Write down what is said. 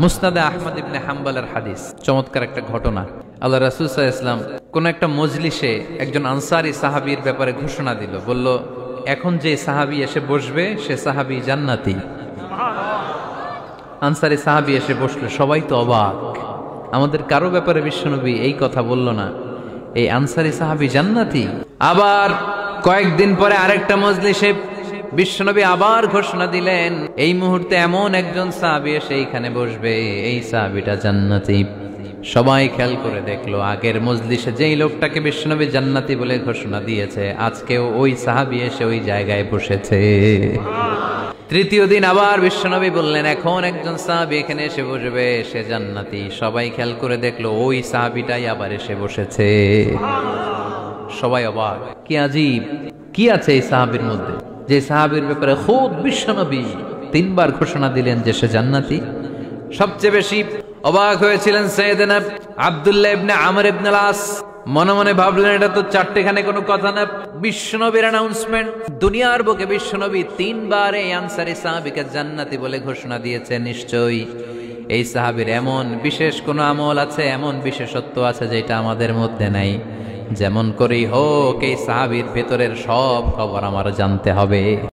মুসনাদে আহমদ ইবনে হাম্বলের হাদিস, চমৎকার একটা ঘটনা। আল্লাহ রাসূল সাল্লাল্লাহু আলাইহি ওয়াসাল্লাম কোন একটা মজলিসে একজন আনসারী সাহাবীর ব্যাপারে ঘোষণা দিল, বলল এখন যে সাহাবী এসে বসবে সে সাহাবী জান্নাতি। আনসারী সাহাবী এসে বসলো, সবাই তো অবাক, আমাদের কারো ব্যাপারে বিশ্বনবী এই কথা বলল না, এই আনসারী সাহাবী জান্নাতি। আবার কয়েকদিন পরে আরেকটা মজলিসে বিশ্বনবী আবার ঘোষণা দিলেন, এই মুহূর্তে এমন একজন সাহাবী এসে এইখানে বসবে, এই সাহাবীটা জান্নাতি। সবাই খেয়াল করে দেখলো, আগের মজলিসে যেই লোকটাকে বিশ্বনবী জান্নাতি বলে ঘোষণা দিয়েছে, আজকেও ওই সাহাবী এসে ওই জায়গায় বসেছে। তৃতীয় দিন আবার বিশ্বনবী বললেন, এখন একজন সাহাবী এখানে এসে বসবে, সে জান্নাতি। সবাই খেয়াল করে দেখলো, ওই সাহাবীটাই আবার এসে বসেছে। সবাই অবাক, কি আজীব, কি আছে এই সাহাবীর মধ্যে, যে সাহাবীর ব্যাপারে খুদ বিশ্বনবী তিনবার ঘোষণা দিলেন যে সে জান্নাতি। সবচেয়ে বেশি অবাক হয়েছিলেন সাইয়েদনা আব্দুল্লাহ ইবনে আমর ইবনে আল-আস। মনে মনে ভাবলেন, এটা তো চারটেখানে কোনো কথা না, বিশ্বনবীর অ্যানাউন্সমেন্ট। দুনিয়ার বুকে বিশ্বনবী তিনবার এই আনসারী সাহাবীকে জান্নাতি বলে ঘোষণা দিয়েছে, নিশ্চয়ই এই সাহাবীর এমন বিশেষ কোনো আমল আছে, এমন বিশেষত্ব আছে যেটা আমাদের মধ্যে নাই। যেমন করেই হোক এই সাহাবীর ভেতরের সব খবর আমার জানতে হবে।